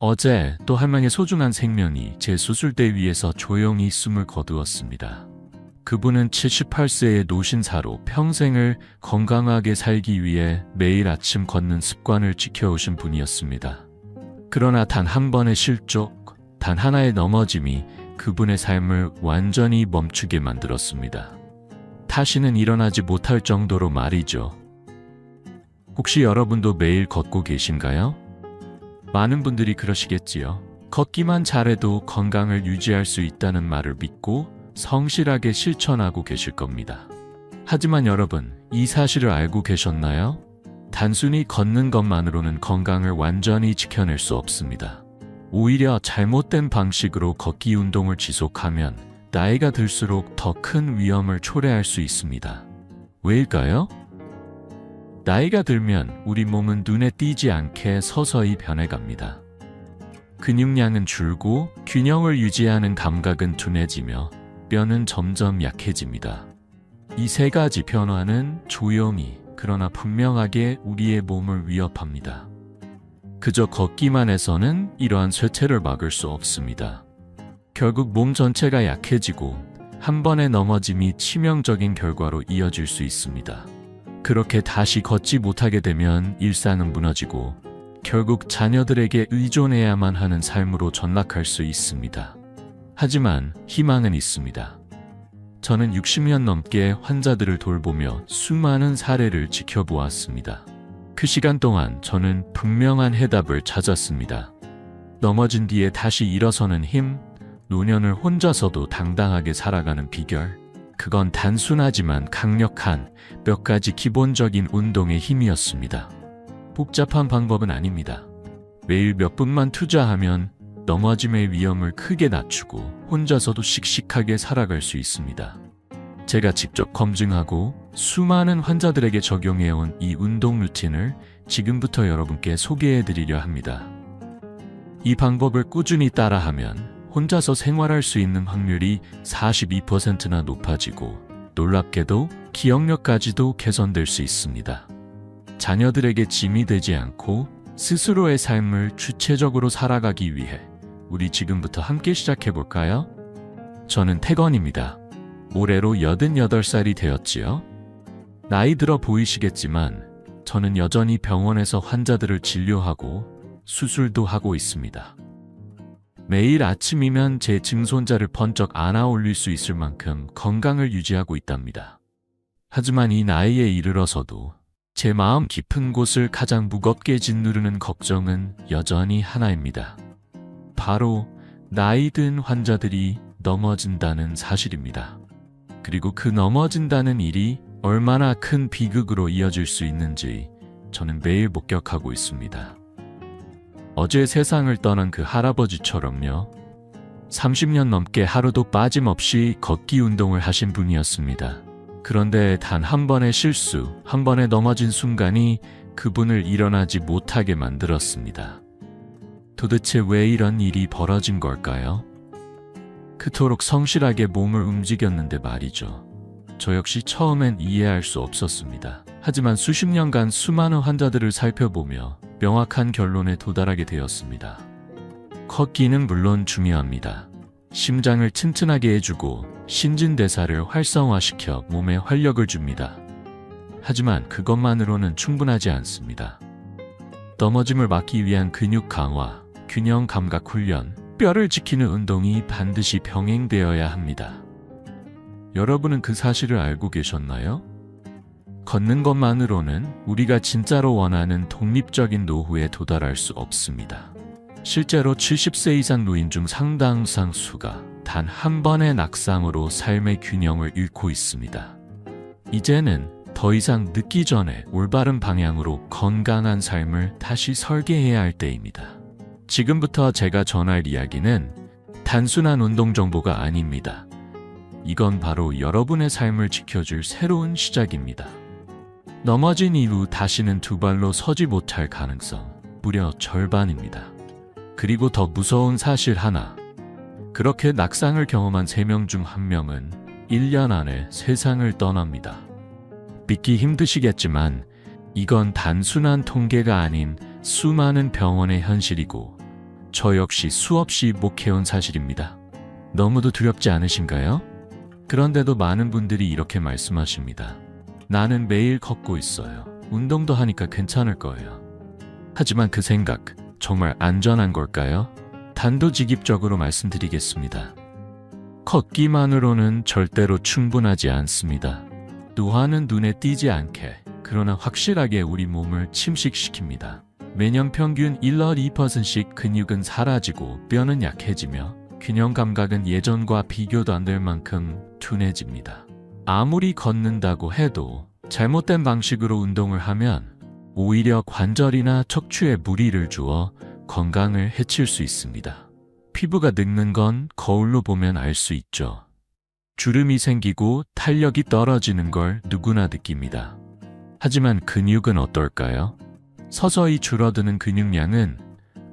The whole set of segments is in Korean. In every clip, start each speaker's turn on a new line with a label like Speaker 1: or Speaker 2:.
Speaker 1: 어제 또 한 명의 소중한 생명이 제 수술대 위에서 조용히 숨을 거두었습니다. 그분은 78세의 노신사로 평생을 건강하게 살기 위해 매일 아침 걷는 습관을 지켜오신 분이었습니다. 그러나 단 한 번의 실족, 단 하나의 넘어짐이 그분의 삶을 완전히 멈추게 만들었습니다. 다시는 일어나지 못할 정도로 말이죠. 혹시 여러분도 매일 걷고 계신가요? 많은 분들이 그러시겠지요. 걷기만 잘해도 건강을 유지할 수 있다는 말을 믿고 성실하게 실천하고 계실 겁니다. 하지만 여러분, 이 사실을 알고 계셨나요? 단순히 걷는 것만으로는 건강을 완전히 지켜낼 수 없습니다. 오히려 잘못된 방식으로 걷기 운동을 지속하면 나이가 들수록 더 큰 위험을 초래할 수 있습니다. 왜일까요? 나이가 들면 우리 몸은 눈에 띄지 않게 서서히 변해갑니다. 근육량은 줄고 균형을 유지하는 감각은 둔해지며 뼈는 점점 약해집니다. 이 세 가지 변화는 조용히 그러나 분명하게 우리의 몸을 위협합니다. 그저 걷기만 해서는 이러한 쇠퇴를 막을 수 없습니다. 결국 몸 전체가 약해지고 한 번의 넘어짐이 치명적인 결과로 이어질 수 있습니다. 그렇게 다시 걷지 못하게 되면 일상은 무너지고 결국 자녀들에게 의존해야만 하는 삶으로 전락할 수 있습니다. 하지만 희망은 있습니다. 저는 60년 넘게 환자들을 돌보며 수많은 사례를 지켜보았습니다. 그 시간 동안 저는 분명한 해답을 찾았습니다. 넘어진 뒤에 다시 일어서는 힘, 노년을 혼자서도 당당하게 살아가는 비결, 그건 단순하지만 강력한 몇 가지 기본적인 운동의 힘이었습니다. 복잡한 방법은 아닙니다. 매일 몇 분만 투자하면 넘어짐의 위험을 크게 낮추고 혼자서도 씩씩하게 살아갈 수 있습니다. 제가 직접 검증하고 수많은 환자들에게 적용해온 이 운동 루틴을 지금부터 여러분께 소개해드리려 합니다. 이 방법을 꾸준히 따라하면 혼자서 생활할 수 있는 확률이 42%나 높아지고 놀랍게도 기억력까지도 개선될 수 있습니다. 자녀들에게 짐이 되지 않고 스스로의 삶을 주체적으로 살아가기 위해 우리 지금부터 함께 시작해볼까요? 저는 태건입니다. 올해로 88살이 되었지요. 나이 들어 보이시겠지만 저는 여전히 병원에서 환자들을 진료하고 수술도 하고 있습니다. 매일 아침이면 제 증손자를 번쩍 안아 올릴 수 있을 만큼 건강을 유지하고 있답니다. 하지만 이 나이에 이르러서도 제 마음 깊은 곳을 가장 무겁게 짓누르는 걱정은 여전히 하나입니다. 바로 나이 든 환자들이 넘어진다는 사실입니다. 그리고 그 넘어진다는 일이 얼마나 큰 비극으로 이어질 수 있는지 저는 매일 목격하고 있습니다. 어제 세상을 떠난 그 할아버지처럼요. 30년 넘게 하루도 빠짐없이 걷기 운동을 하신 분이었습니다. 그런데 단 한 번의 실수, 한 번의 넘어진 순간이 그분을 일어나지 못하게 만들었습니다. 도대체 왜 이런 일이 벌어진 걸까요? 그토록 성실하게 몸을 움직였는데 말이죠. 저 역시 처음엔 이해할 수 없었습니다. 하지만 수십 년간 수많은 환자들을 살펴보며 명확한 결론에 도달하게 되었습니다. 걷기는 물론 중요합니다. 심장을 튼튼하게 해주고 신진대사를 활성화시켜 몸에 활력을 줍니다. 하지만 그것만으로는 충분하지 않습니다. 넘어짐을 막기 위한 근육 강화, 균형 감각 훈련, 뼈를 지키는 운동이 반드시 병행되어야 합니다. 여러분은 그 사실을 알고 계셨나요? 걷는 것만으로는 우리가 진짜로 원하는 독립적인 노후에 도달할 수 없습니다. 실제로 70세 이상 노인 중 상당수가 단 한 번의 낙상으로 삶의 균형을 잃고 있습니다. 이제는 더 이상 늦기 전에 올바른 방향으로 건강한 삶을 다시 설계해야 할 때입니다. 지금부터 제가 전할 이야기는 단순한 운동 정보가 아닙니다. 이건 바로 여러분의 삶을 지켜줄 새로운 시작입니다. 넘어진 이후 다시는 두 발로 서지 못할 가능성 무려 절반입니다. 그리고 더 무서운 사실 하나. 그렇게 낙상을 경험한 3명 중 1명은 1년 안에 세상을 떠납니다. 믿기 힘드시겠지만 이건 단순한 통계가 아닌 수많은 병원의 현실이고 저 역시 수없이 목해온 사실입니다. 너무도 두렵지 않으신가요? 그런데도 많은 분들이 이렇게 말씀하십니다. 나는 매일 걷고 있어요. 운동도 하니까 괜찮을 거예요. 하지만 그 생각 정말 안전한 걸까요? 단도직입적으로 말씀드리겠습니다. 걷기만으로는 절대로 충분하지 않습니다. 노화는 눈에 띄지 않게, 그러나 확실하게 우리 몸을 침식시킵니다. 매년 평균 1~2%씩 근육은 사라지고 뼈는 약해지며 균형 감각은 예전과 비교도 안 될 만큼 둔해집니다. 아무리 걷는다고 해도 잘못된 방식으로 운동을 하면 오히려 관절이나 척추에 무리를 주어 건강을 해칠 수 있습니다. 피부가 늙는 건 거울로 보면 알 수 있죠. 주름이 생기고 탄력이 떨어지는 걸 누구나 느낍니다. 하지만 근육은 어떨까요? 서서히 줄어드는 근육량은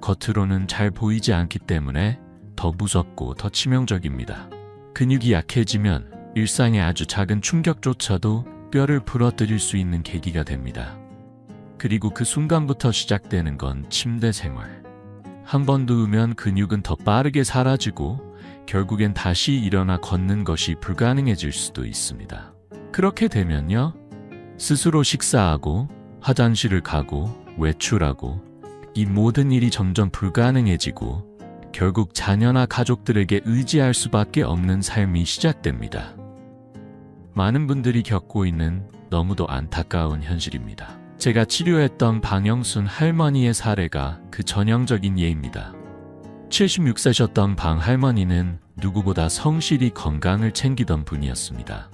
Speaker 1: 겉으로는 잘 보이지 않기 때문에 더 무섭고 더 치명적입니다. 근육이 약해지면 일상의 아주 작은 충격조차도 뼈를 부러뜨릴 수 있는 계기가 됩니다. 그리고 그 순간부터 시작되는 건 침대 생활. 한 번 누우면 근육은 더 빠르게 사라지고 결국엔 다시 일어나 걷는 것이 불가능해질 수도 있습니다. 그렇게 되면요, 스스로 식사하고 화장실을 가고 외출하고 이 모든 일이 점점 불가능해지고 결국 자녀나 가족들에게 의지할 수밖에 없는 삶이 시작됩니다. 많은 분들이 겪고 있는 너무도 안타까운 현실입니다. 제가 치료했던 방영순 할머니의 사례가 그 전형적인 예입니다. 76세셨던 방 할머니는 누구보다 성실히 건강을 챙기던 분이었습니다.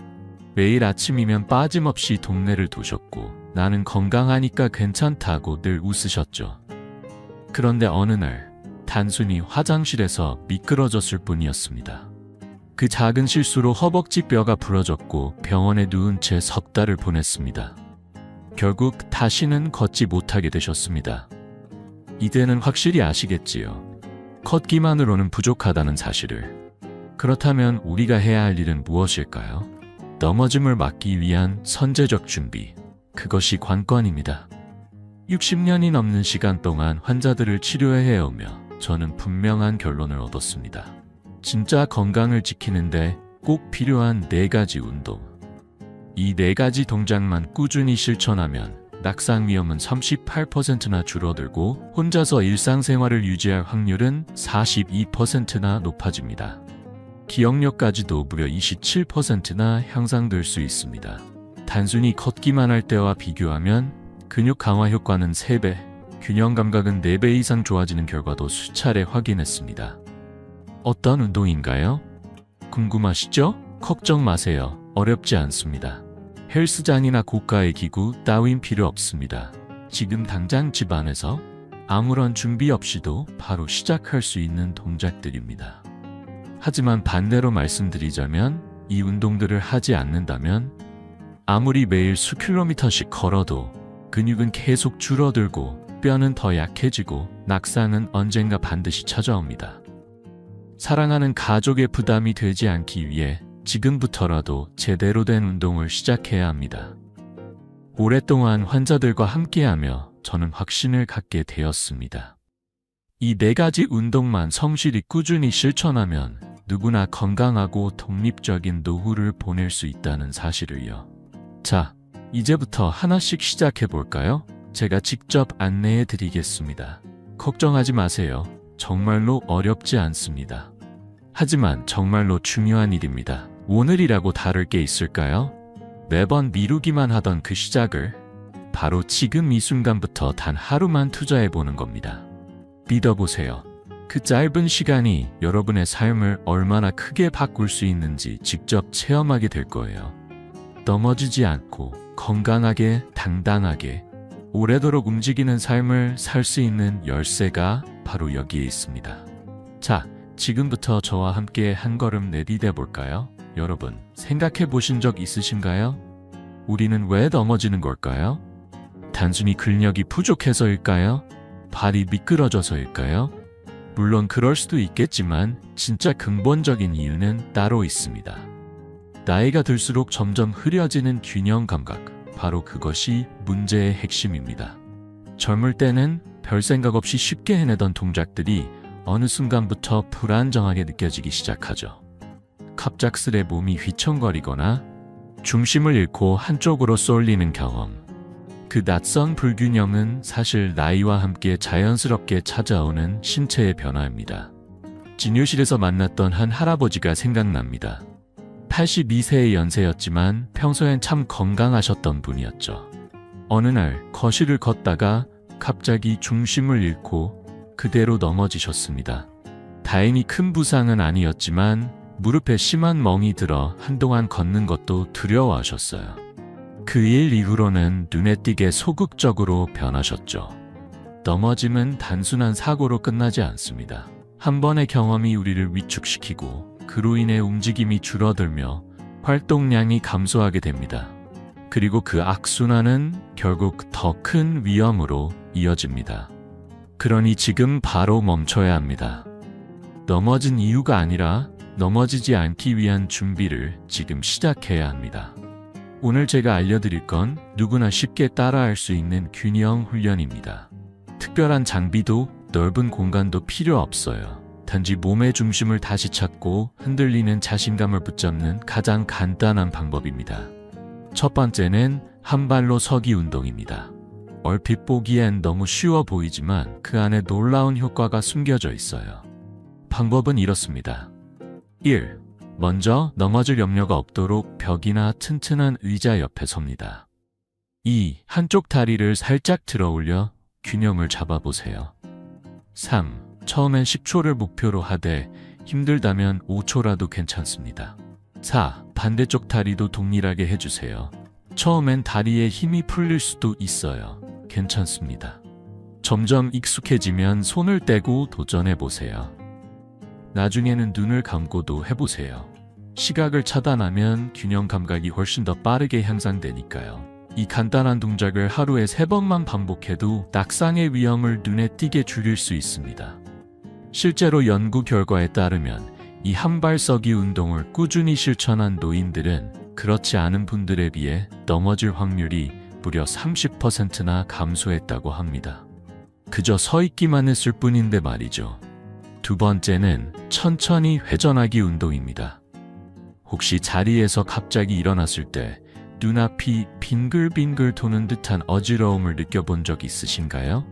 Speaker 1: 매일 아침이면 빠짐없이 동네를 도셨고 나는 건강하니까 괜찮다고 늘 웃으셨죠. 그런데 어느 날 단순히 화장실에서 미끄러졌을 뿐이었습니다. 그 작은 실수로 허벅지 뼈가 부러졌고 병원에 누운 채 석 달을 보냈습니다. 결국 다시는 걷지 못하게 되셨습니다. 이제는 확실히 아시겠지요. 걷기만으로는 부족하다는 사실을. 그렇다면 우리가 해야 할 일은 무엇일까요? 넘어짐을 막기 위한 선제적 준비. 그것이 관건입니다. 60년이 넘는 시간 동안 환자들을 치료해 오며 저는 분명한 결론을 얻었습니다. 진짜 건강을 지키는데 꼭 필요한 4가지 운동. 이 4가지 동작만 꾸준히 실천하면 낙상 위험은 38%나 줄어들고 혼자서 일상생활을 유지할 확률은 42%나 높아집니다. 기억력까지도 무려 27%나 향상될 수 있습니다. 단순히 걷기만 할 때와 비교하면 근육 강화 효과는 3배, 균형 감각은 4배 이상 좋아지는 결과도 수차례 확인했습니다. 어떤 운동인가요? 궁금하시죠? 걱정 마세요. 어렵지 않습니다. 헬스장이나 고가의 기구 따윈 필요 없습니다. 지금 당장 집 안에서 아무런 준비 없이도 바로 시작할 수 있는 동작들입니다. 하지만 반대로 말씀드리자면 이 운동들을 하지 않는다면 아무리 매일 수킬로미터씩 걸어도 근육은 계속 줄어들고 뼈는 더 약해지고 낙상은 언젠가 반드시 찾아옵니다. 사랑하는 가족의 부담이 되지 않기 위해 지금부터라도 제대로 된 운동을 시작해야 합니다. 오랫동안 환자들과 함께하며 저는 확신을 갖게 되었습니다. 이 4가지 운동만 성실히 꾸준히 실천하면 누구나 건강하고 독립적인 노후를 보낼 수 있다는 사실을요. 자, 이제부터 하나씩 시작해 볼까요? 제가 직접 안내해 드리겠습니다. 걱정하지 마세요. 정말로 어렵지 않습니다. 하지만 정말로 중요한 일입니다. 오늘이라고 다를 게 있을까요? 매번 미루기만 하던 그 시작을 바로 지금 이 순간부터 단 하루만 투자해 보는 겁니다. 믿어보세요. 그 짧은 시간이 여러분의 삶을 얼마나 크게 바꿀 수 있는지 직접 체험하게 될 거예요. 넘어지지 않고 건강하게 당당하게 오래도록 움직이는 삶을 살 수 있는 열쇠가 바로 여기에 있습니다. 자, 지금부터 저와 함께 한 걸음 내디뎌 볼까요? 여러분, 생각해 보신 적 있으신가요? 우리는 왜 넘어지는 걸까요? 단순히 근력이 부족해서일까요? 발이 미끄러져서일까요? 물론 그럴 수도 있겠지만 진짜 근본적인 이유는 따로 있습니다. 나이가 들수록 점점 흐려지는 균형 감각, 바로 그것이 문제의 핵심입니다. 젊을 때는 별 생각 없이 쉽게 해내던 동작들이 어느 순간부터 불안정하게 느껴지기 시작하죠. 갑작스레 몸이 휘청거리거나 중심을 잃고 한쪽으로 쏠리는 경험. 그 낯선 불균형은 사실 나이와 함께 자연스럽게 찾아오는 신체의 변화입니다. 진료실에서 만났던 한 할아버지가 생각납니다. 82세의 연세였지만 평소엔 참 건강하셨던 분이었죠. 어느 날 거실을 걷다가 갑자기 중심을 잃고 그대로 넘어지셨습니다. 다행히 큰 부상은 아니었지만 무릎에 심한 멍이 들어 한동안 걷는 것도 두려워하셨어요. 그 일 이후로는 눈에 띄게 소극적으로 변하셨죠. 넘어짐은 단순한 사고로 끝나지 않습니다. 한 번의 경험이 우리를 위축시키고 그로 인해 움직임이 줄어들며 활동량이 감소하게 됩니다. 그리고 그 악순환은 결국 더 큰 위험으로 이어집니다. 그러니 지금 바로 멈춰야 합니다. 넘어진 이유가 아니라 넘어지지 않기 위한 준비를 지금 시작해야 합니다. 오늘 제가 알려드릴 건 누구나 쉽게 따라할 수 있는 균형 훈련입니다. 특별한 장비도 넓은 공간도 필요 없어요. 단지 몸의 중심을 다시 찾고 흔들리는 자신감을 붙잡는 가장 간단한 방법입니다. 첫 번째는 한 발로 서기 운동입니다. 얼핏 보기엔 너무 쉬워 보이지만 그 안에 놀라운 효과가 숨겨져 있어요. 방법은 이렇습니다. 1. 먼저 넘어질 염려가 없도록 벽이나 튼튼한 의자 옆에 섭니다. 2. 한쪽 다리를 살짝 들어 올려 균형을 잡아보세요. 3. 처음엔 10초를 목표로 하되 힘들다면 5초라도 괜찮습니다. 4. 반대쪽 다리도 동일하게 해주세요. 처음엔 다리에 힘이 풀릴 수도 있어요. 괜찮습니다. 점점 익숙해지면 손을 떼고 도전해보세요. 나중에는 눈을 감고도 해보세요. 시각을 차단하면 균형 감각이 훨씬 더 빠르게 향상되니까요. 이 간단한 동작을 하루에 3번만 반복해도 낙상의 위험을 눈에 띄게 줄일 수 있습니다. 실제로 연구 결과에 따르면 이 한발서기 운동을 꾸준히 실천한 노인들은 그렇지 않은 분들에 비해 넘어질 확률이 무려 30%나 감소했다고 합니다. 그저 서 있기만 했을 뿐인데 말이죠. 두 번째는 천천히 회전하기 운동입니다. 혹시 자리에서 갑자기 일어났을 때 눈앞이 빙글빙글 도는 듯한 어지러움을 느껴본 적 있으신가요?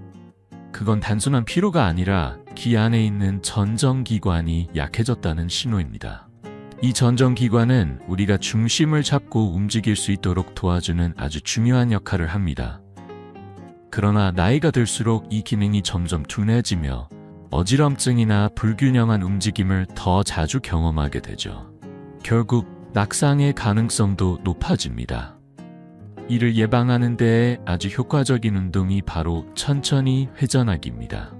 Speaker 1: 그건 단순한 피로가 아니라 귀 안에 있는 전정기관이 약해졌다는 신호입니다. 이 전정기관은 우리가 중심을 잡고 움직일 수 있도록 도와주는 아주 중요한 역할을 합니다. 그러나 나이가 들수록 이 기능이 점점 둔해지며 어지럼증이나 불균형한 움직임을 더 자주 경험하게 되죠. 결국 낙상의 가능성도 높아집니다. 이를 예방하는 데 아주 효과적인 운동이 바로 천천히 회전하기입니다.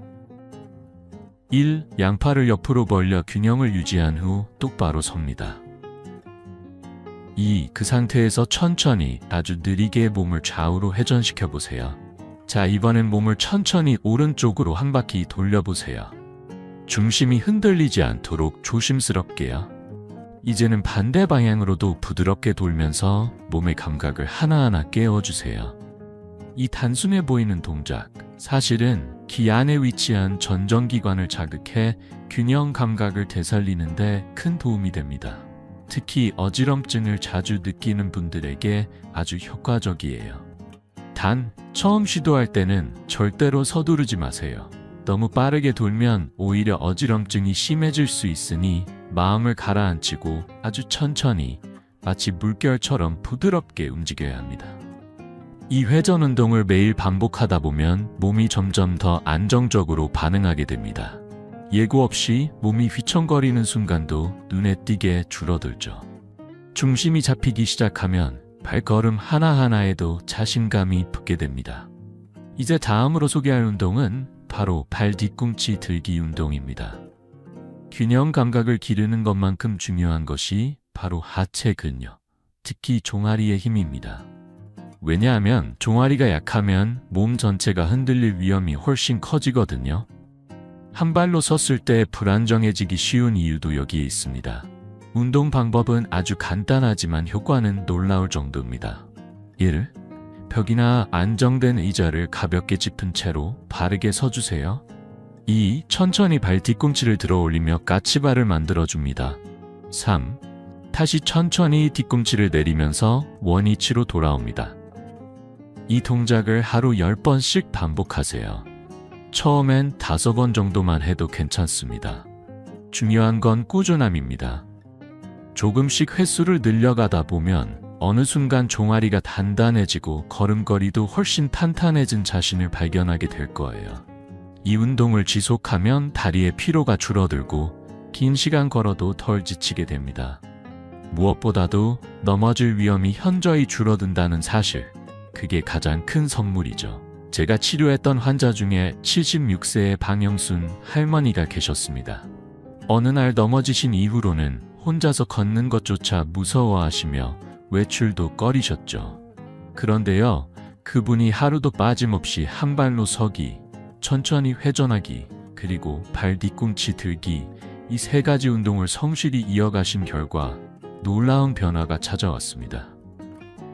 Speaker 1: 1. 양팔을 옆으로 벌려 균형을 유지한 후 똑바로 섭니다. 2. 그 상태에서 천천히 아주 느리게 몸을 좌우로 회전시켜 보세요. 자, 이번엔 몸을 천천히 오른쪽으로 한 바퀴 돌려보세요. 중심이 흔들리지 않도록 조심스럽게요. 이제는 반대 방향으로도 부드럽게 돌면서 몸의 감각을 하나하나 깨워주세요. 이 단순해 보이는 동작, 사실은 귀 안에 위치한 전정기관을 자극해 균형 감각을 되살리는 데 큰 도움이 됩니다. 특히 어지럼증을 자주 느끼는 분들에게 아주 효과적이에요. 단, 처음 시도할 때는 절대로 서두르지 마세요. 너무 빠르게 돌면 오히려 어지럼증이 심해질 수 있으니 마음을 가라앉히고 아주 천천히 마치 물결처럼 부드럽게 움직여야 합니다. 이 회전 운동을 매일 반복하다 보면 몸이 점점 더 안정적으로 반응하게 됩니다. 예고 없이 몸이 휘청거리는 순간도 눈에 띄게 줄어들죠. 중심이 잡히기 시작하면 발걸음 하나하나에도 자신감이 붙게 됩니다. 이제 다음으로 소개할 운동은 바로 발 뒤꿈치 들기 운동입니다. 균형 감각을 기르는 것만큼 중요한 것이 바로 하체 근력, 특히 종아리의 힘입니다. 왜냐하면 종아리가 약하면 몸 전체가 흔들릴 위험이 훨씬 커지거든요. 한 발로 섰을 때 불안정해지기 쉬운 이유도 여기에 있습니다. 운동 방법은 아주 간단하지만 효과는 놀라울 정도입니다. 1. 벽이나 안정된 의자를 가볍게 짚은 채로 바르게 서주세요. 2. 천천히 발 뒤꿈치를 들어 올리며 까치발을 만들어줍니다. 3. 다시 천천히 뒤꿈치를 내리면서 원위치로 돌아옵니다. 이 동작을 하루 10번씩 반복하세요. 처음엔 5번 정도만 해도 괜찮습니다. 중요한 건 꾸준함입니다. 조금씩 횟수를 늘려가다 보면 어느 순간 종아리가 단단해지고 걸음걸이도 훨씬 탄탄해진 자신을 발견하게 될 거예요. 이 운동을 지속하면 다리의 피로가 줄어들고 긴 시간 걸어도 덜 지치게 됩니다. 무엇보다도 넘어질 위험이 현저히 줄어든다는 사실, 그게 가장 큰 선물이죠. 제가 치료했던 환자 중에 76세의 방영순 할머니가 계셨습니다. 어느 날 넘어지신 이후로는 혼자서 걷는 것조차 무서워하시며 외출도 꺼리셨죠. 그런데요, 그분이 하루도 빠짐없이 한 발로 서기, 천천히 회전하기, 그리고 발 뒤꿈치 들기, 이 3가지 운동을 성실히 이어가신 결과 놀라운 변화가 찾아왔습니다.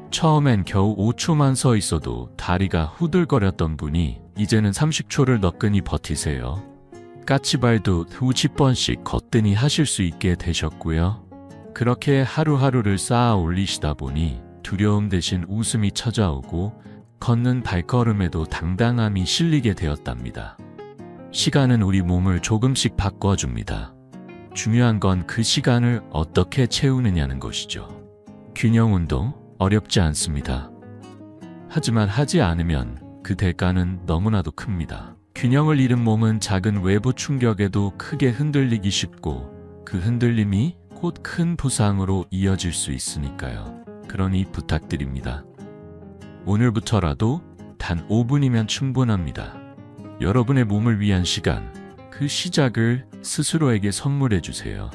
Speaker 1: 처음엔 겨우 5초만 서 있어도 다리가 후들거렸던 분이 이제는 30초를 너끈히 버티세요. 까치발도 50번씩 거뜬히 하실 수 있게 되셨고요. 그렇게 하루하루를 쌓아 올리시다 보니 두려움 대신 웃음이 찾아오고 걷는 발걸음에도 당당함이 실리게 되었답니다. 시간은 우리 몸을 조금씩 바꿔줍니다. 중요한 건 그 시간을 어떻게 채우느냐는 것이죠. 균형 운동 어렵지 않습니다. 하지만 하지 않으면 그 대가는 너무나도 큽니다. 균형을 잃은 몸은 작은 외부 충격에도 크게 흔들리기 쉽고 그 흔들림이 곧 큰 부상으로 이어질 수 있으니까요. 그러니 부탁드립니다. 오늘부터라도 단 5분이면 충분합니다. 여러분의 몸을 위한 시간, 그 시작을 스스로에게 선물해 주세요.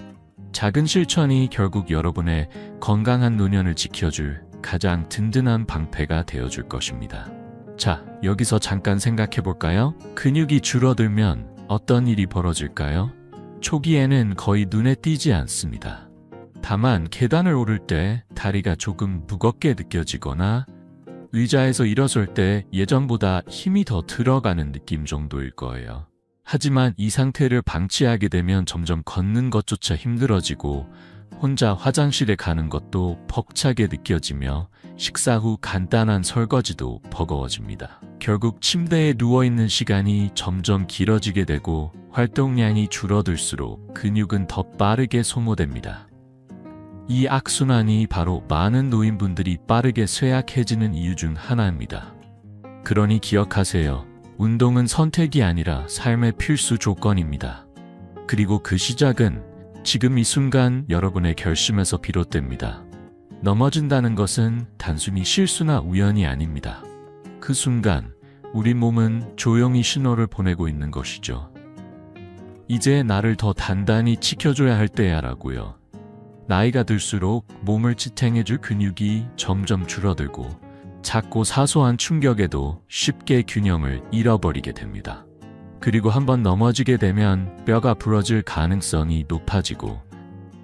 Speaker 1: 작은 실천이 결국 여러분의 건강한 노년을 지켜줄 가장 든든한 방패가 되어줄 것입니다. 자, 여기서 잠깐 생각해 볼까요? 근육이 줄어들면 어떤 일이 벌어질까요? 초기에는 거의 눈에 띄지 않습니다. 다만 계단을 오를 때 다리가 조금 무겁게 느껴지거나 의자에서 일어설 때 예전보다 힘이 더 들어가는 느낌 정도일 거예요. 하지만 이 상태를 방치하게 되면 점점 걷는 것조차 힘들어지고 혼자 화장실에 가는 것도 벅차게 느껴지며 식사 후 간단한 설거지도 버거워집니다. 결국 침대에 누워있는 시간이 점점 길어지게 되고 활동량이 줄어들수록 근육은 더 빠르게 소모됩니다. 이 악순환이 바로 많은 노인분들이 빠르게 쇠약해지는 이유 중 하나입니다. 그러니 기억하세요. 운동은 선택이 아니라 삶의 필수 조건입니다. 그리고 그 시작은 지금 이 순간 여러분의 결심에서 비롯됩니다. 넘어진다는 것은 단순히 실수나 우연이 아닙니다. 그 순간 우리 몸은 조용히 신호를 보내고 있는 것이죠. 이제 나를 더 단단히 지켜줘야 할 때야 라고요. 나이가 들수록 몸을 지탱해줄 근육이 점점 줄어들고 작고 사소한 충격에도 쉽게 균형을 잃어버리게 됩니다. 그리고 한번 넘어지게 되면 뼈가 부러질 가능성이 높아지고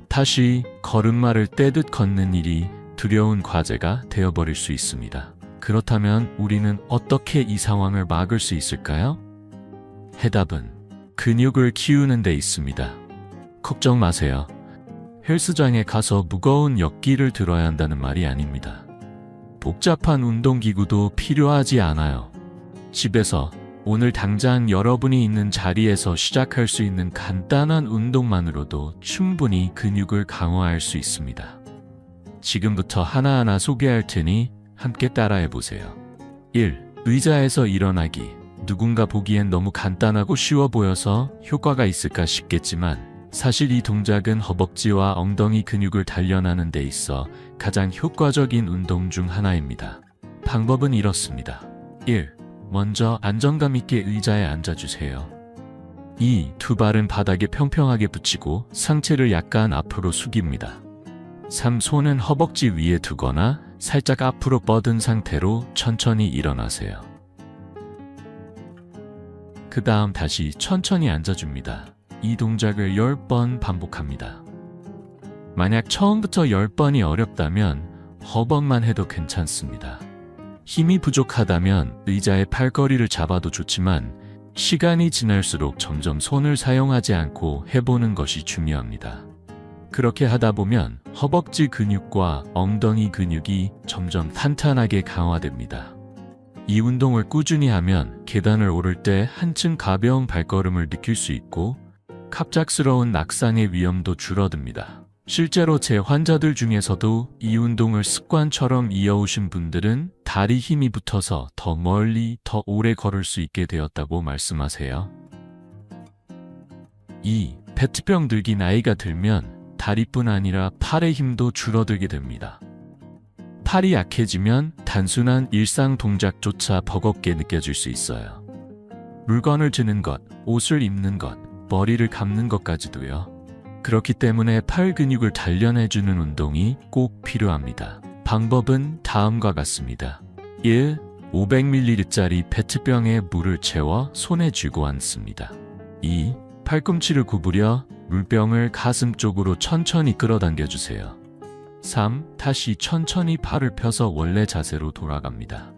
Speaker 1: 다시 걸음마를 떼듯 걷는 일이 두려운 과제가 되어버릴 수 있습니다. 그렇다면 우리는 어떻게 이 상황을 막을 수 있을까요? 해답은 근육을 키우는 데 있습니다. 걱정 마세요. 헬스장에 가서 무거운 역기를 들어야 한다는 말이 아닙니다. 복잡한 운동기구도 필요하지 않아요. 집에서 오늘 당장 여러분이 있는 자리에서 시작할 수 있는 간단한 운동만으로도 충분히 근육을 강화할 수 있습니다. 지금부터 하나하나 소개할 테니 함께 따라해 보세요. 1. 의자에서 일어나기. 누군가 보기엔 너무 간단하고 쉬워 보여서 효과가 있을까 싶겠지만 사실 이 동작은 허벅지와 엉덩이 근육을 단련하는 데 있어 가장 효과적인 운동 중 하나입니다. 방법은 이렇습니다. 1. 먼저 안정감 있게 의자에 앉아주세요. 2. 두 발은 바닥에 평평하게 붙이고 상체를 약간 앞으로 숙입니다. 3. 손은 허벅지 위에 두거나 살짝 앞으로 뻗은 상태로 천천히 일어나세요. 그 다음 다시 천천히 앉아줍니다. 이 동작을 10번 반복합니다. 만약 처음부터 10번이 어렵다면 허벅만 해도 괜찮습니다. 힘이 부족하다면 의자의 팔걸이를 잡아도 좋지만 시간이 지날수록 점점 손을 사용하지 않고 해보는 것이 중요합니다. 그렇게 하다 보면 허벅지 근육과 엉덩이 근육이 점점 탄탄하게 강화됩니다. 이 운동을 꾸준히 하면 계단을 오를 때 한층 가벼운 발걸음을 느낄 수 있고 갑작스러운 낙상의 위험도 줄어듭니다. 실제로 제 환자들 중에서도 이 운동을 습관처럼 이어오신 분들은 다리 힘이 붙어서 더 멀리, 더 오래 걸을 수 있게 되었다고 말씀하세요. 2. 페트병 들기. 나이가 들면 다리뿐 아니라 팔의 힘도 줄어들게 됩니다. 팔이 약해지면 단순한 일상 동작조차 버겁게 느껴질 수 있어요. 물건을 드는 것, 옷을 입는 것, 머리를 감는 것까지도요. 그렇기 때문에 팔 근육을 단련해주는 운동이 꼭 필요합니다. 방법은 다음과 같습니다. 1. 500ml짜리 페트병에 물을 채워 손에 쥐고 앉습니다. 2. 팔꿈치를 구부려 물병을 가슴 쪽으로 천천히 끌어당겨주세요. 3. 다시 천천히 팔을 펴서 원래 자세로 돌아갑니다.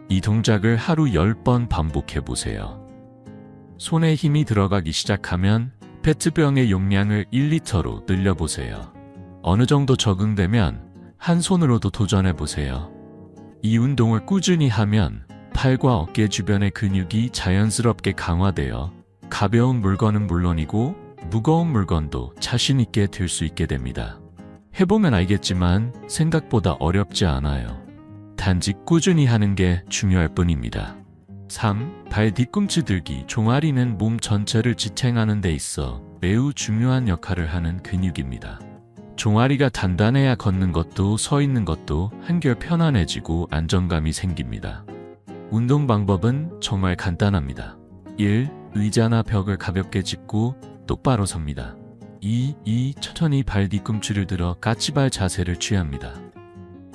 Speaker 1: 이 동작을 하루 10번 반복해보세요. 손에 힘이 들어가기 시작하면 페트병의 용량을 1리터로 늘려보세요. 어느 정도 적응되면 한 손으로도 도전해보세요. 이 운동을 꾸준히 하면 팔과 어깨 주변의 근육이 자연스럽게 강화되어 가벼운 물건은 물론이고 무거운 물건도 자신 있게 들 수 있게 됩니다. 해보면 알겠지만 생각보다 어렵지 않아요. 단지 꾸준히 하는 게 중요할 뿐입니다. 3. 발 뒤꿈치 들기. 종아리는 몸 전체를 지탱하는 데 있어 매우 중요한 역할을 하는 근육입니다. 종아리가 단단해야 걷는 것도 서 있는 것도 한결 편안해지고 안정감이 생깁니다. 운동 방법은 정말 간단합니다. 1. 의자나 벽을 가볍게 짚고 똑바로 섭니다. 2. 천천히 발 뒤꿈치를 들어 까치발 자세를 취합니다.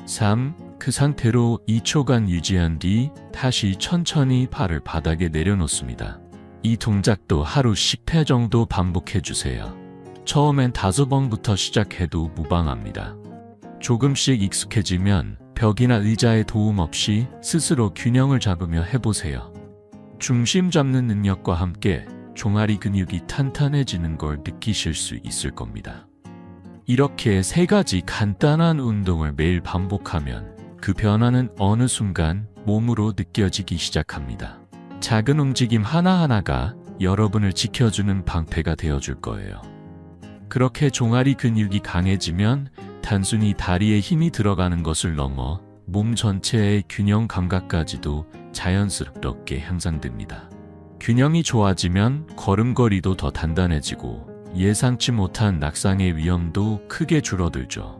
Speaker 1: 3. 그 상태로 2초간 유지한 뒤 다시 천천히 발을 바닥에 내려놓습니다. 이 동작도 하루 10회 정도 반복해주세요. 처음엔 5번부터 시작해도 무방합니다. 조금씩 익숙해지면 벽이나 의자의 도움 없이 스스로 균형을 잡으며 해보세요. 중심 잡는 능력과 함께 종아리 근육이 탄탄해지는 걸 느끼실 수 있을 겁니다. 이렇게 3가지 간단한 운동을 매일 반복하면 그 변화는 어느 순간 몸으로 느껴지기 시작합니다. 작은 움직임 하나하나가 여러분을 지켜주는 방패가 되어줄 거예요. 그렇게 종아리 근육이 강해지면 단순히 다리에 힘이 들어가는 것을 넘어 몸 전체의 균형 감각까지도 자연스럽게 향상됩니다. 균형이 좋아지면 걸음걸이도 더 단단해지고 예상치 못한 낙상의 위험도 크게 줄어들죠.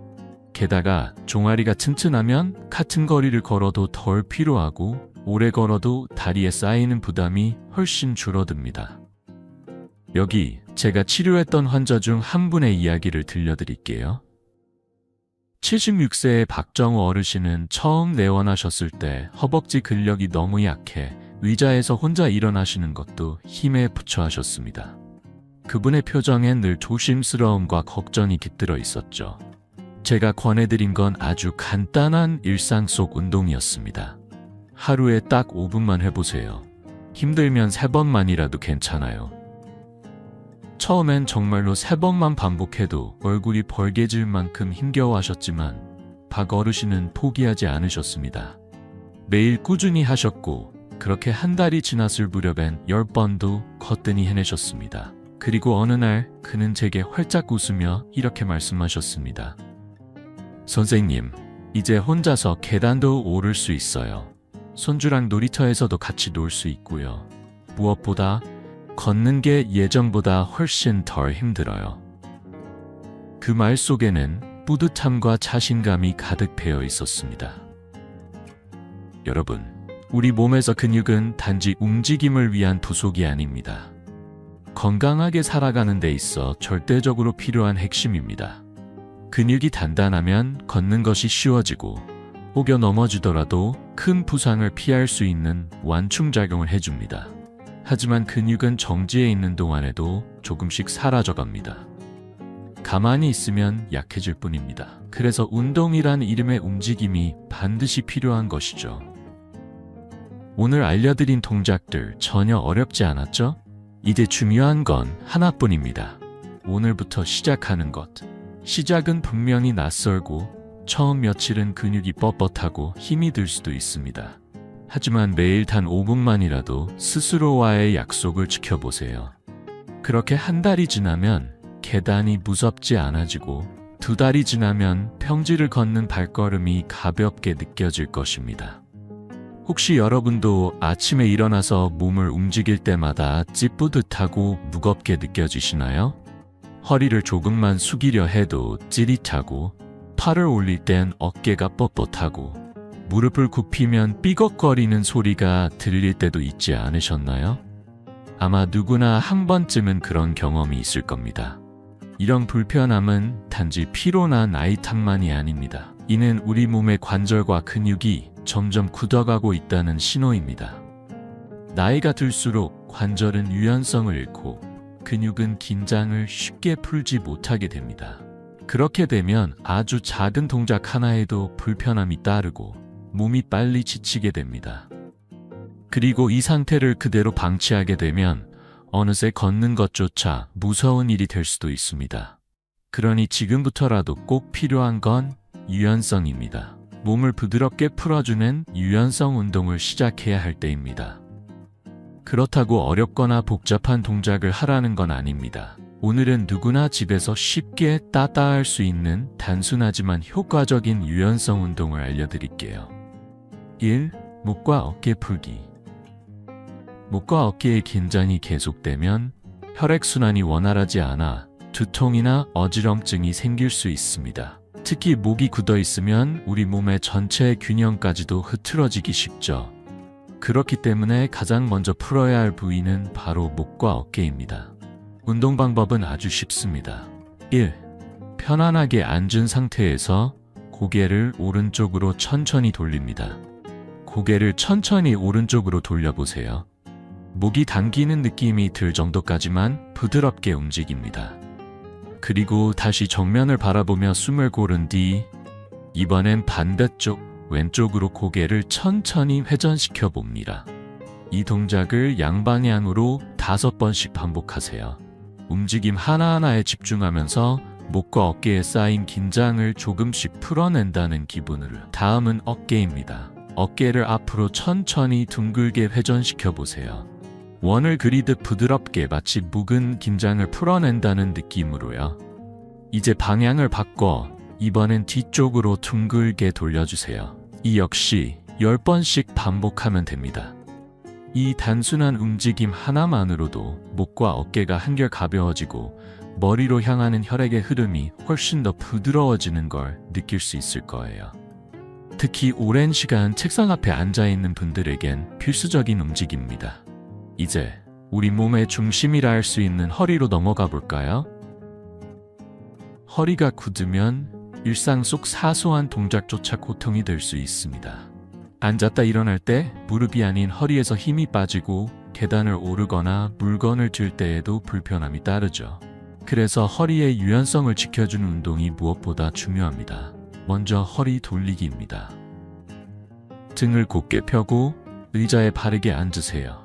Speaker 1: 게다가 종아리가 튼튼하면 같은 거리를 걸어도 덜 피로하고 오래 걸어도 다리에 쌓이는 부담이 훨씬 줄어듭니다. 여기 제가 치료했던 환자 중 한 분의 이야기를 들려드릴게요. 76세의 박정우 어르신은 처음 내원하셨을 때 허벅지 근력이 너무 약해 의자에서 혼자 일어나시는 것도 힘에 부처 하셨습니다. 그분의 표정엔 늘 조심스러움과 걱정이 깃들어 있었죠. 제가 권해드린 건 아주 간단한 일상 속 운동이었습니다. 하루에 딱 5분만 해보세요. 힘들면 3번만이라도 괜찮아요. 처음엔 정말로 3번만 반복해도 얼굴이 벌개질 만큼 힘겨워하셨지만 박 어르신은 포기하지 않으셨습니다. 매일 꾸준히 하셨고 그렇게 한 달이 지났을 무렵엔 10번도 거뜬히 해내셨습니다. 그리고 어느 날 그는 제게 활짝 웃으며 이렇게 말씀하셨습니다. 선생님, 이제 혼자서 계단도 오를 수 있어요. 손주랑 놀이터에서도 같이 놀 수 있고요. 무엇보다 걷는 게 예전보다 훨씬 덜 힘들어요. 그 말 속에는 뿌듯함과 자신감이 가득 배어 있었습니다. 여러분, 우리 몸에서 근육은 단지 움직임을 위한 부속이 아닙니다. 건강하게 살아가는 데 있어 절대적으로 필요한 핵심입니다. 근육이 단단하면 걷는 것이 쉬워지고 혹여 넘어지더라도 큰 부상을 피할 수 있는 완충작용을 해줍니다. 하지만 근육은 정지해 있는 동안에도 조금씩 사라져갑니다. 가만히 있으면 약해질 뿐입니다. 그래서 운동이란 이름의 움직임이 반드시 필요한 것이죠. 오늘 알려드린 동작들 전혀 어렵지 않았죠? 이제 중요한 건 하나뿐입니다. 오늘부터 시작하는 것. 시작은 분명히 낯설고 처음 며칠은 근육이 뻣뻣하고 힘이 들 수도 있습니다. 하지만 매일 단 5분만이라도 스스로와의 약속을 지켜보세요. 그렇게 한 달이 지나면 계단이 무섭지 않아지고 2달이 지나면 평지를 걷는 발걸음이 가볍게 느껴질 것입니다. 혹시 여러분도 아침에 일어나서 몸을 움직일 때마다 찌뿌듯하고 무겁게 느껴지시나요? 허리를 조금만 숙이려 해도 찌릿하고 팔을 올릴 땐 어깨가 뻣뻣하고 무릎을 굽히면 삐걱거리는 소리가 들릴 때도 있지 않으셨나요? 아마 누구나 한 번쯤은 그런 경험이 있을 겁니다. 이런 불편함은 단지 피로나 나이 탓만이 아닙니다. 이는 우리 몸의 관절과 근육이 점점 굳어가고 있다는 신호입니다. 나이가 들수록 관절은 유연성을 잃고 근육은 긴장을 쉽게 풀지 못하게 됩니다. 그렇게 되면 아주 작은 동작 하나에도 불편함이 따르고 몸이 빨리 지치게 됩니다. 그리고 이 상태를 그대로 방치하게 되면 어느새 걷는 것조차 무서운 일이 될 수도 있습니다. 그러니 지금부터라도 꼭 필요한 건 유연성입니다. 몸을 부드럽게 풀어주는 유연성 운동을 시작해야 할 때입니다. 그렇다고 어렵거나 복잡한 동작을 하라는 건 아닙니다. 오늘은 누구나 집에서 쉽게 따라할 수 있는 단순하지만 효과적인 유연성 운동을 알려드릴게요. 1. 목과 어깨 풀기. 목과 어깨의 긴장이 계속되면 혈액순환이 원활하지 않아 두통이나 어지럼증이 생길 수 있습니다. 특히 목이 굳어 있으면 우리 몸의 전체 균형까지도 흐트러지기 쉽죠. 그렇기 때문에 가장 먼저 풀어야 할 부위는 바로 목과 어깨입니다. 운동 방법은 아주 쉽습니다. 1. 편안하게 앉은 상태에서 고개를 오른쪽으로 천천히 돌립니다. 고개를 천천히 오른쪽으로 돌려보세요. 목이 당기는 느낌이 들 정도까지만 부드럽게 움직입니다. 그리고 다시 정면을 바라보며 숨을 고른 뒤 이번엔 반대쪽 왼쪽으로 고개를 천천히 회전시켜 봅니다. 이 동작을 양방향으로 5번씩 반복하세요. 움직임 하나하나에 집중하면서 목과 어깨에 쌓인 긴장을 조금씩 풀어낸다는 기분으로. 다음은 어깨입니다. 어깨를 앞으로 천천히 둥글게 회전시켜 보세요. 원을 그리듯 부드럽게 마치 묵은 긴장을 풀어낸다는 느낌으로요. 이제 방향을 바꿔 이번엔 뒤쪽으로 둥글게 돌려주세요. 이 역시 10번씩 반복하면 됩니다. 이 단순한 움직임 하나만으로도 목과 어깨가 한결 가벼워지고 머리로 향하는 혈액의 흐름이 훨씬 더 부드러워지는 걸 느낄 수 있을 거예요. 특히 오랜 시간 책상 앞에 앉아있는 분들에겐 필수적인 움직임입니다. 이제 우리 몸의 중심이라 할 수 있는 허리로 넘어가 볼까요? 허리가 굳으면 일상 속 사소한 동작조차 고통이 될 수 있습니다. 앉았다 일어날 때 무릎이 아닌 허리에서 힘이 빠지고 계단을 오르거나 물건을 들 때에도 불편함이 따르죠. 그래서 허리의 유연성을 지켜주는 운동이 무엇보다 중요합니다. 먼저 허리 돌리기입니다. 등을 곧게 펴고 의자에 바르게 앉으세요.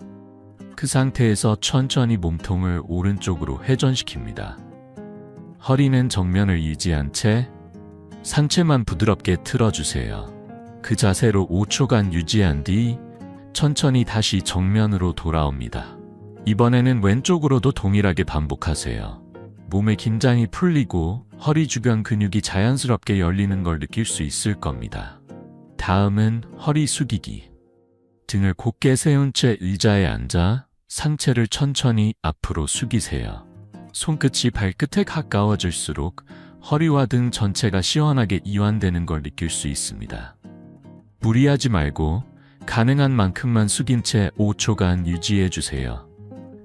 Speaker 1: 그 상태에서 천천히 몸통을 오른쪽으로 회전시킵니다. 허리는 정면을 유지한 채 상체만 부드럽게 틀어주세요. 그 자세로 5초간 유지한 뒤 천천히 다시 정면으로 돌아옵니다. 이번에는 왼쪽으로도 동일하게 반복하세요. 몸의 긴장이 풀리고 허리 주변 근육이 자연스럽게 열리는 걸 느낄 수 있을 겁니다. 다음은 허리 숙이기. 등을 곧게 세운 채 의자에 앉아 상체를 천천히 앞으로 숙이세요. 손끝이 발끝에 가까워질수록 허리와 등 전체가 시원하게 이완되는 걸 느낄 수 있습니다. 무리하지 말고 가능한 만큼만 숙인 채 5초간 유지해 주세요.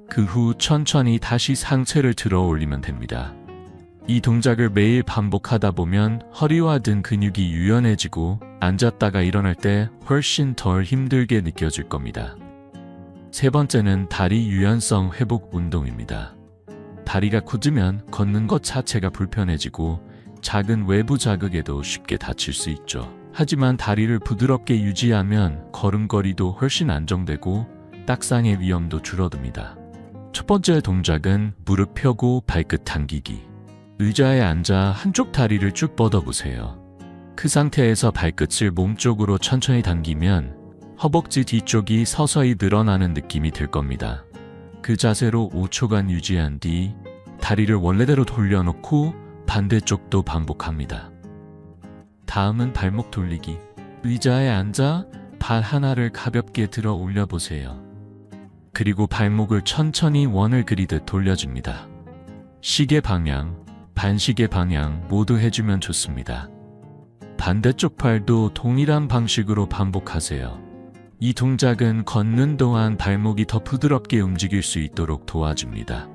Speaker 1: 그 후 천천히 다시 상체를 들어 올리면 됩니다. 이 동작을 매일 반복하다 보면 허리와 등 근육이 유연해지고 앉았다가 일어날 때 훨씬 덜 힘들게 느껴질 겁니다. 세 번째는 다리 유연성 회복 운동입니다. 다리가 굳으면 걷는 것 자체가 불편해지고 작은 외부 자극에도 쉽게 다칠 수 있죠. 하지만 다리를 부드럽게 유지하면 걸음걸이도 훨씬 안정되고 딱상의 위험도 줄어듭니다. 첫 번째 동작은 무릎 펴고 발끝 당기기. 의자에 앉아 한쪽 다리를 쭉 뻗어보세요. 그 상태에서 발끝을 몸쪽으로 천천히 당기면 허벅지 뒤쪽이 서서히 늘어나는 느낌이 들 겁니다. 그 자세로 5초간 유지한 뒤 다리를 원래대로 돌려놓고 반대쪽도 반복합니다. 다음은 발목 돌리기. 의자에 앉아 발 하나를 가볍게 들어 올려보세요. 그리고 발목을 천천히 원을 그리듯 돌려줍니다. 시계 방향, 반시계 방향 모두 해주면 좋습니다. 반대쪽 팔도 동일한 방식으로 반복하세요. 이 동작은 걷는 동안 발목이 더 부드럽게 움직일 수 있도록 도와줍니다.